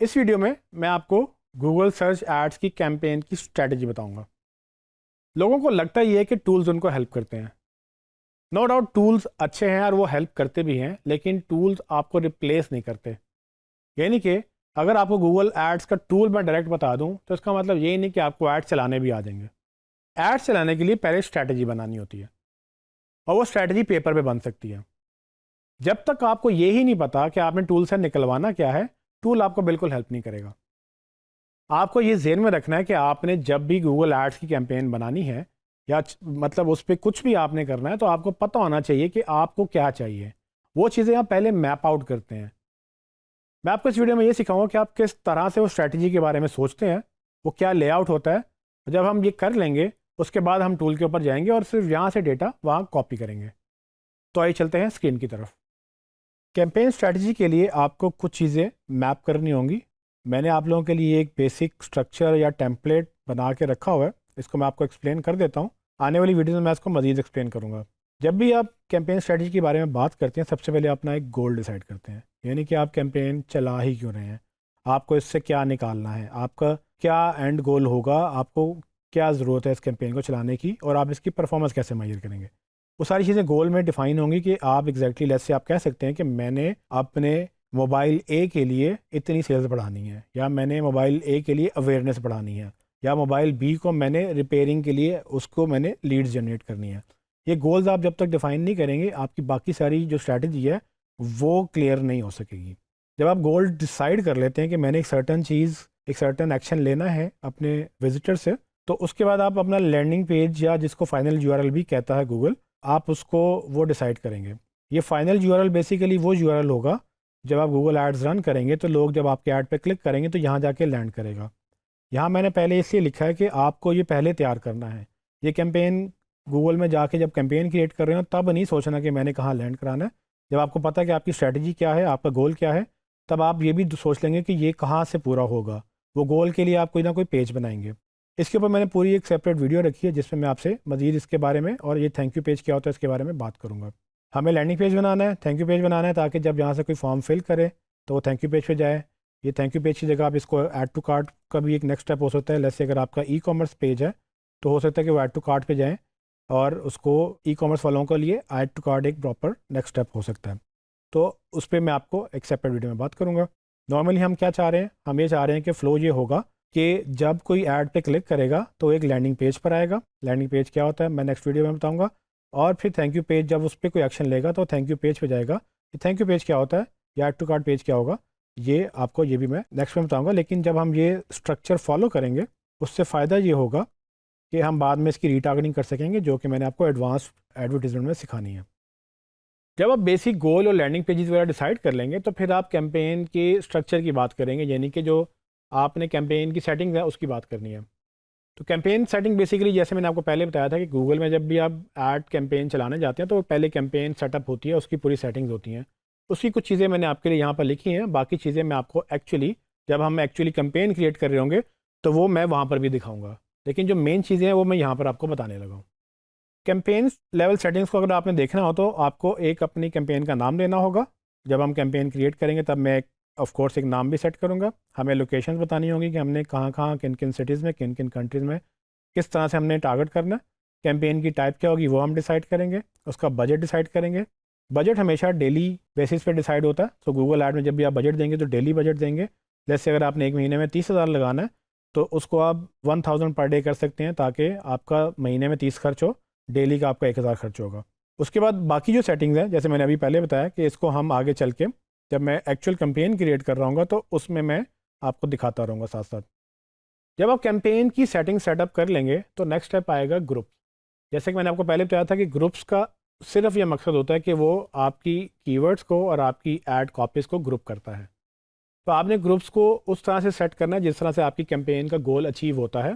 इस वीडियो में मैं आपको गूगल सर्च एड्स की कैंपेन की स्ट्रैटेजी बताऊंगा। लोगों को लगता ही है कि टूल्स उनको हेल्प करते हैं। नो डाउट टूल्स अच्छे हैं और वो हेल्प करते भी हैं, लेकिन टूल्स आपको रिप्लेस नहीं करते। यानी कि अगर आपको गूगल एड्स का टूल मैं डायरेक्ट बता दूं तो इसका मतलब ये नहीं कि आपको एड्स चलाने भी आ जाएंगे। एड्स चलाने के लिए पहले स्ट्रैटेजी बनानी होती है और वो स्ट्रैटेजी पेपर पे बन सकती है। जब तक आपको ये ही नहीं पता कि आपने टूल से निकलवाना क्या है, टूल आपको बिल्कुल हेल्प नहीं करेगा। आपको ये ज़हन में रखना है कि आपने जब भी गूगल एड्स की कैंपेन बनानी है या मतलब उस पर कुछ भी आपने करना है, तो आपको पता होना चाहिए कि आपको क्या चाहिए। वो चीज़ें आप पहले मैप आउट करते हैं। मैं आपको इस वीडियो में ये सिखाऊंगा कि आप किस तरह से वो स्ट्रैटेजी के बारे में सोचते हैं, वो क्या लेआउट होता है। जब हम ये कर लेंगे उसके बाद हम टूल के ऊपर जाएंगे और सिर्फ यहाँ से डेटा वहाँ कॉपी करेंगे। तो आइए चलते हैं स्क्रीन की तरफ। कैंपेन स्ट्रैटेजी के लिए आपको कुछ चीज़ें मैप करनी होंगी। मैंने आप लोगों के लिए एक बेसिक स्ट्रक्चर या टेम्पलेट बना के रखा हुआ है, इसको मैं आपको एक्सप्लेन कर देता हूँ। आने वाली वीडियो में मैं इसको मज़ीद एक्सप्लेन करूँगा। जब भी आप कैंपेन स्ट्रैटेजी के बारे में बात करते हैं, सबसे पहले अपना एक गोल डिसाइड करते हैं, यानी कि आप कैंपेन चला ही क्यों रहे हैं, आपको इससे क्या निकालना है, आपका क्या एंड गोल होगा, आपको क्या ज़रूरत है इस कैंपेन को चलाने की, और आप इसकी परफॉर्मेंस कैसे मेजर करेंगे। वो सारी चीज़ें गोल में डिफाइन होंगी कि आप एग्जैक्टली लेट्स से आप कह सकते हैं कि मैंने अपने मोबाइल ए के लिए इतनी सेल्स बढ़ानी है, या मैंने मोबाइल ए के लिए अवेयरनेस बढ़ानी है, या मोबाइल बी को मैंने रिपेयरिंग के लिए उसको मैंने लीड्स जनरेट करनी है। ये गोल्स आप जब तक डिफाइन नहीं करेंगे, आपकी बाकी सारी जो स्ट्रैटेजी है वो क्लियर नहीं हो सकेगी। जब आप गोल डिसाइड कर लेते हैं कि मैंने एक सर्टन चीज़, एक सर्टन एक्शन लेना है अपने विजिटर से, तो उसके बाद आप अपना लैंडिंग पेज या जिसको फाइनल यूआरएल भी कहता है गूगल, आप उसको वो डिसाइड करेंगे। ये फाइनल यूआरएल बेसिकली वो यूआरएल होगा जब आप गूगल एड्स रन करेंगे तो लोग जब आपके ऐड पे क्लिक करेंगे तो यहाँ जाके लैंड करेगा। यहाँ मैंने पहले इसलिए लिखा है कि आपको ये पहले तैयार करना है। ये कैंपेन गूगल में जाके जब कैंपेन क्रिएट कर रहे हो तब नहीं सोचना कि मैंने कहाँ लैंड कराना है। जब आपको पता है कि आपकी स्ट्रैटेजी क्या है, आपका गोल क्या है, तब आप ये भी सोच लेंगे कि ये कहाँ से पूरा होगा। वो गोल के लिए आप कोई ना कोई पेज बनाएंगे। इसके ऊपर मैंने पूरी एक सेपरेट वीडियो रखी है जिसमें मैं आपसे मज़ीद इसके बारे में और ये थैंक यू पेज क्या होता है इसके बारे में बात करूँगा। हमें लैंडिंग पेज बनाना है, थैंक यू पेज बनाना है, ताकि जब यहाँ से कोई फॉर्म फिल करे तो वो थैंक यू पेज पे जाए। ये थैंक यू पेज की जगह आप इसको ऐड टू कार्ट का भी एक नेक्स्ट स्टेप हो सकता है। जैसे अगर आपका ई कॉमर्स पेज है तो हो सकता है कि वो ऐड टू कार्ट पे जाएँ और उसको ई कॉमर्स वालों के लिए ऐड टू कार्ट एक प्रॉपर नेक्स्ट स्टेप हो सकता है। तो उस पर मैं आपको एक सेपरेट वीडियो में बात करूँगा। नॉर्मली हम क्या चाह रहे हैं, हम ये चाह रहे हैं कि फ़्लो ये होगा कि जब कोई ऐड पे क्लिक करेगा तो एक लैंडिंग पेज पर आएगा। लैंडिंग पेज क्या होता है मैं नेक्स्ट वीडियो में बताऊँगा। और फिर थैंक यू पेज, जब उस पर कोई एक्शन लेगा तो थैंक यू पेज पे जाएगा। ये थैंक यू पेज क्या होता है या ऐड टू कार्ट पेज क्या होगा, ये आपको ये भी मैं नेक्स्ट में बताऊँगा। लेकिन जब हम ये स्ट्रक्चर फॉलो करेंगे उससे फ़ायदा ये होगा कि हम बाद में इसकी रीटारगेटिंग कर सकेंगे, जो कि मैंने आपको एडवांस एडवर्टीजमेंट में सिखानी है। जब आप बेसिक गोल और लैंडिंग पेजेस वगैरह डिसाइड कर लेंगे तो फिर आप कैंपेन के स्ट्रक्चर की बात करेंगे, यानी कि जो आपने कैंपेन की सेटिंग्स है उसकी बात करनी है। तो कैंपेन सेटिंग बेसिकली जैसे मैंने आपको पहले बताया था कि गूगल में जब भी आप ऐड कैंपेन चलाने जाते हैं तो पहले कैंपेन सेटअप होती है, उसकी पूरी सेटिंग्स होती हैं। उसकी कुछ चीज़ें मैंने आपके लिए यहाँ पर लिखी हैं, बाकी चीज़ें मैं आपको एक्चुअली जब हम एक्चुअली कैंपेन क्रिएट कर रहे होंगे तो वो मैं वहाँ पर भी दिखाऊँगा। लेकिन जो मेन चीज़ें हैं वो मैं यहाँ पर आपको बताने लगा हूँ। कैंपेन लेवल सेटिंग्स को अगर आपने देखना हो तो आपको एक अपनी कैंपेन का नाम देना होगा। जब हम कैंपेन क्रिएट करेंगे तब मैं ऑफ कोर्स एक नाम भी सेट करूँगा। हमें लोकेशंस बतानी होगी कि हमने कहाँ कहाँ किन किन सिटीज़ में किन किन कंट्रीज़ में किस तरह से हमने टारगेट करना है। कैंपेन की टाइप क्या होगी वो हम डिसाइड करेंगे। उसका बजट डिसाइड करेंगे। बजट हमेशा डेली बेसिस पे डिसाइड होता है। तो गूगल ऐड में जब भी आप बजट देंगे तो डेली बजट देंगे। जैसे अगर आपने एक महीने में 30,000 लगाना है तो उसको आप 1000 पर डे कर सकते हैं, ताकि आपका महीने में 30 खर्च हो, डेली का आपका 1000 खर्च होगा। उसके बाद बाकी जो सेटिंग्स हैं जैसे मैंने अभी पहले बताया कि इसको हम आगे चल के जब मैं एक्चुअल कैंपेन क्रिएट कर रहा हूँ तो उसमें मैं आपको दिखाता रहूँगा साथ साथ। जब आप कैंपेन की सेटिंग सेटअप कर लेंगे तो नेक्स्ट स्टेप आएगा ग्रुप। जैसे कि मैंने आपको पहले बताया था कि ग्रुप्स का सिर्फ ये मकसद होता है कि वो आपकी कीवर्ड्स को और आपकी ऐड कॉपीज़ को ग्रुप करता है। तो आपने ग्रुप्स को उस तरह से सेट करना है जिस तरह से आपकी कैंपेन का गोल अचीव होता है।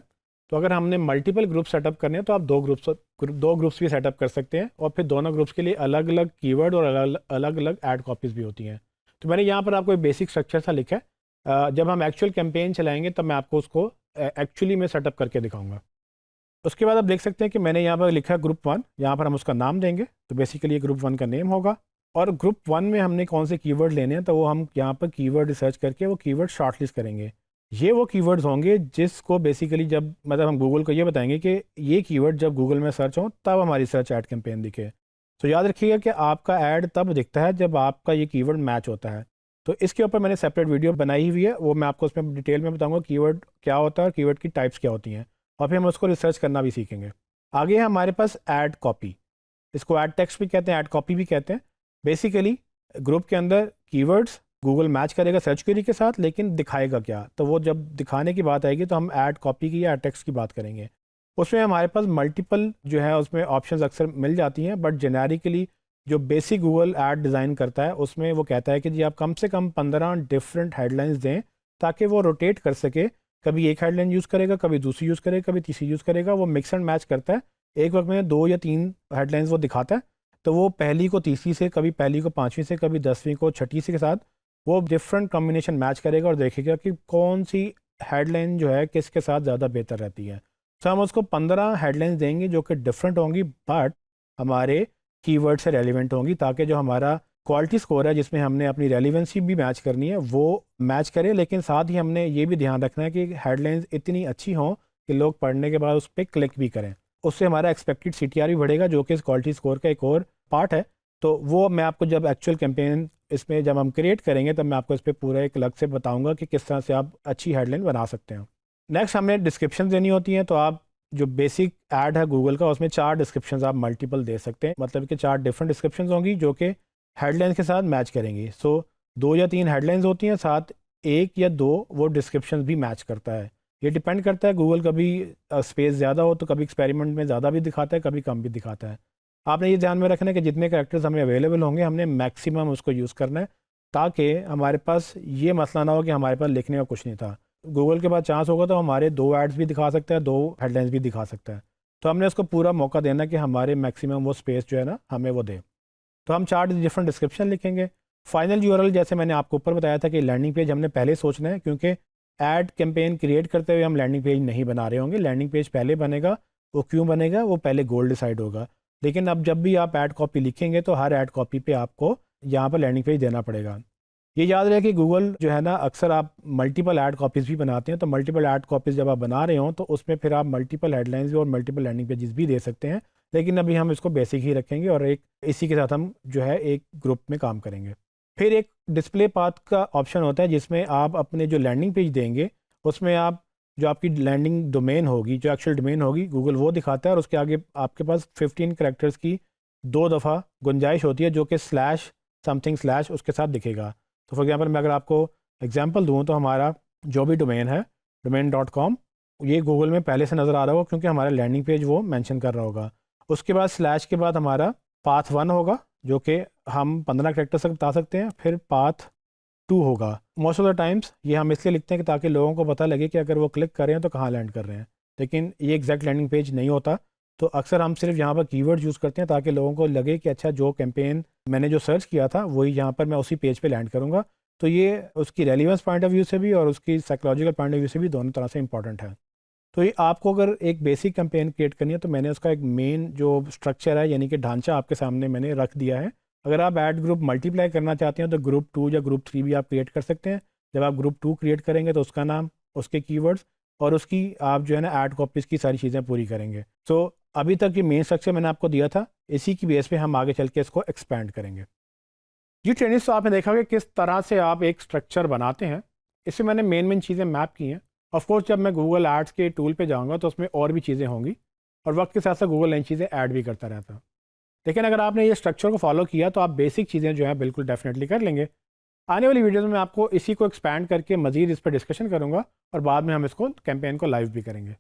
तो अगर हमने मल्टीपल ग्रुप सेटअप करने हैं तो आप दो ग्रुप्स भी सेटअप कर सकते हैं, और फिर दोनों ग्रुप्स के लिए अलग अलग कीवर्ड और अलग अलग ऐड कॉपीज़ भी होती हैं। तो मैंने यहाँ पर आपको एक बेसिक स्ट्रक्चर सा लिखा है। जब हम एक्चुअल कैंपेन चलाएंगे तब मैं आपको उसको एक्चुअली में सेटअप करके दिखाऊंगा। उसके बाद आप देख सकते हैं कि मैंने यहाँ पर लिखा है ग्रुप 1, यहाँ पर हम उसका नाम देंगे। तो बेसिकली ये ग्रुप 1 का नेम होगा। और ग्रुप 1 में हमने कौन से कीवर्ड लेने हैं, तो वो हम यहाँ पर कीवर्ड रिसर्च करके वो कीवर्ड शॉर्टलिस्ट करेंगे। ये वो कीवर्ड्स होंगे जिसको बेसिकली जब मतलब हम गूगल को ये बताएंगे कि ये कीवर्ड जब गूगल में सर्च हो तब हमारी सर्च ऐड कैंपेन दिखे। तो याद रखिएगा कि आपका ऐड तब दिखता है जब आपका ये कीवर्ड मैच होता है। तो इसके ऊपर मैंने सेपरेट वीडियो बनाई हुई है, वो मैं आपको उसमें डिटेल में बताऊंगा कीवर्ड क्या होता है और कीवर्ड की टाइप्स क्या होती हैं, और फिर हम उसको रिसर्च करना भी सीखेंगे। आगे है हमारे पास ऐड कॉपी, इसको ऐड टेक्स्ट भी कहते हैं, ऐड कॉपी भी कहते हैं। बेसिकली ग्रुप के अंदर कीवर्ड्स गूगल मैच करेगा सर्च क्वेरी के साथ, लेकिन दिखाएगा क्या, तो वो जब दिखाने की बात आएगी तो हम ऐड कॉपी की या ऐड टेक्स्ट की बात करेंगे। उसमें हमारे पास मल्टीपल जो है उसमें ऑप्शंस अक्सर मिल जाती हैं, बट जेनेरिकली जो बेसिक गूगल ऐड डिज़ाइन करता है उसमें वो कहता है कि जी आप कम से कम 15 डिफरेंट हेडलाइंस दें ताकि वो रोटेट कर सके। कभी एक हेडलाइन यूज़ करेगा, कभी दूसरी यूज़ करेगा, कभी तीसरी यूज़ करेगा, वो मिक्स एंड मैच करता है। एक वक्त में 2 या 3 हेडलाइंस वो दिखाता है, तो वो पहली को तीसरी से, कभी पहली को पाँचवीं से, कभी 10वीं को छठी से के साथ वो डिफरेंट कॉम्बिनेशन मैच करेगा और देखेगा कि कौन सी हेडलाइन जो है किसके साथ ज़्यादा बेहतर रहती है। तो हम उसको 15 हेडलाइंस देंगे जो कि डिफरेंट होंगी बट हमारे कीवर्ड से रेलिवेंट होंगी, ताकि जो हमारा क्वालिटी स्कोर है जिसमें हमने अपनी रेलिवेंसी भी मैच करनी है वो मैच करे। लेकिन साथ ही हमने ये भी ध्यान रखना है कि हेडलाइंस इतनी अच्छी हों कि लोग पढ़ने के बाद उस पर क्लिक भी करें। उससे हमारा एक्सपेक्टेड CTR भी बढ़ेगा, जो कि इस क्वालिटी स्कोर का एक और पार्ट है। तो वो मैं आपको जब एक्चुअल कैंपेन इसमें जब हम क्रिएट करेंगे तब मैं आपको इस पर पूरा एक अलग से बताऊंगा कि किस तरह से आप अच्छी हेडलाइन बना सकते हैं। नेक्स्ट हमें डिस्क्रिप्शन देनी होती हैं, तो आप जो बेसिक ऐड है गूगल का उसमें 4 डिस्क्रिप्शंस आप मल्टीपल दे सकते हैं, मतलब कि 4 डिफरेंट डिस्क्रिप्शंस होंगी जो कि हेडलाइंस के साथ मैच करेंगी। सो 2 या 3 हेडलाइंस होती हैं, साथ 1 या 2 वो डिस्क्रिप्शंस भी मैच करता है। ये डिपेंड करता है, गूगल कभी स्पेस ज़्यादा हो तो कभी एक्सपेरिमेंट में ज़्यादा भी दिखाता है, कभी कम भी दिखाता है। आपने ये ध्यान में रखना है कि जितने कैरेक्टर्स हमें अवेलेबल होंगे हमने मैक्सिमम उसको यूज़ करना है, ताकि हमारे पास ये मसला ना हो कि हमारे पास लिखने का कुछ नहीं था। गूगल के पास चांस होगा तो हमारे 2 एड्स भी दिखा सकता है, 2 हेडलाइंस भी दिखा सकता है। तो हमने उसको पूरा मौका देना कि हमारे मैक्सिमम वो स्पेस जो है ना हमें वो दे। तो हम 4 डिफरेंट डिस्क्रिप्शन लिखेंगे। फाइनल यूआरएल जैसे मैंने आपको ऊपर बताया था कि लैंडिंग पेज हमने पहले सोचना है, क्योंकि ऐड कैंपेन क्रिएट करते हुए हम लैंडिंग पेज नहीं बना रहे होंगे। लैंडिंग पेज पहले बनेगा, वो क्यों बनेगा वो पहले गोल डिसाइड होगा। लेकिन अब जब भी आप ऐड कॉपी लिखेंगे तो हर ऐड कॉपी पे आपको यहाँ पर लैंडिंग पेज देना पड़ेगा। ये याद रहे कि गूगल जो है ना अक्सर आप मल्टीपल ऐड कॉपीज़ भी बनाते हैं, तो मल्टीपल ऐड कॉपीज़ जब आप बना रहे हो तो उसमें फिर आप मल्टीपल हेडलाइंस भी और मल्टीपल लैंडिंग पेजेस भी दे सकते हैं। लेकिन अभी हम इसको बेसिक ही रखेंगे और एक इसी के साथ हम जो है एक ग्रुप में काम करेंगे। फिर एक डिस्प्ले पाथ का ऑप्शन होता है जिसमें आप अपने जो लैंडिंग पेज देंगे उसमें आप जो आपकी लैंडिंग डोमेन होगी, जो एक्चुअल डोमेन होगी, गूगल वो दिखाता है और उसके आगे आपके पास 15 कैरेक्टर्स की 2 दफ़ा गुंजाइश होती है जो कि स्लैश समथिंग स्लैश उसके साथ दिखेगा। तो फॉर एग्जांपल मैं अगर आपको एग्जांपल दूं तो हमारा जो भी डोमेन है domain.com, ये गूगल में पहले से नज़र आ रहा होगा क्योंकि हमारा लैंडिंग पेज वो मेंशन कर रहा होगा। उसके बाद स्लैश के बाद हमारा पाथ 1 होगा जो कि हम 15 कैरेक्टर्स तक बता सकते हैं, फिर पाथ 2 होगा। मोस्ट ऑफ द टाइम्स ये हम इसलिए लिखते हैं कि ताकि लोगों को पता लगे कि अगर वो क्लिक कर रहे हैं तो कहाँ लैंड कर रहे हैं, लेकिन ये एग्जैक्ट लैंडिंग पेज नहीं होता। तो अक्सर हम सिर्फ यहाँ पर कीवर्ड यूज़ करते हैं ताकि लोगों को लगे कि अच्छा जो कैंपेन मैंने जो सर्च किया था वही यहाँ पर मैं उसी पेज पे लैंड करूँगा। तो ये उसकी रेलिवेंस पॉइंट ऑफ व्यू से भी और उसकी साइकोलॉजिकल पॉइंट ऑफ व्यू से भी दोनों तरह से इंपॉर्टेंट है। तो ये आपको अगर एक बेसिक कैंपेन क्रिएट करनी है तो मैंने उसका एक मेन जो स्ट्रक्चर है यानी कि ढांचा आपके सामने मैंने रख दिया है। अगर आप ऐड ग्रुप मल्टीप्लाई करना चाहते हैं तो ग्रुप 2 या ग्रुप 3 भी आप क्रिएट कर सकते हैं। जब आप ग्रुप 2 क्रिएट करेंगे तो उसका नाम, उसके कीवर्ड्स और उसकी आप जो है ना ऐड कॉपीज़ की सारी चीज़ें पूरी करेंगे। तो अभी तक ये मेन स्ट्रक्चर मैंने आपको दिया था, इसी की बेस पे हम आगे चल के इसको एक्सपैंड करेंगे। जी ट्रेनिंग्स तो आपने देखा कि किस तरह से आप एक स्ट्रक्चर बनाते हैं, इससे मैंने मेन चीज़ें मैप की हैं। ऑफकोर्स जब मैं गूगल एड्स के टूल पे जाऊंगा तो उसमें और भी चीज़ें होंगी और वक्त के साथ साथ गूगल नई चीज़ें ऐड भी करता रहता है। लेकिन अगर आपने ये स्ट्रक्चर को फॉलो किया तो आप बेसिक चीज़ें जो है बिल्कुल डेफिनेटली कर लेंगे। आने वाली वीडियोज़ में मैं आपको इसी को एक्सपैंड करके मज़ीद इस पर डिस्कशन करूँगा और बाद में हम इसको कैंपेन को लाइव भी करेंगे।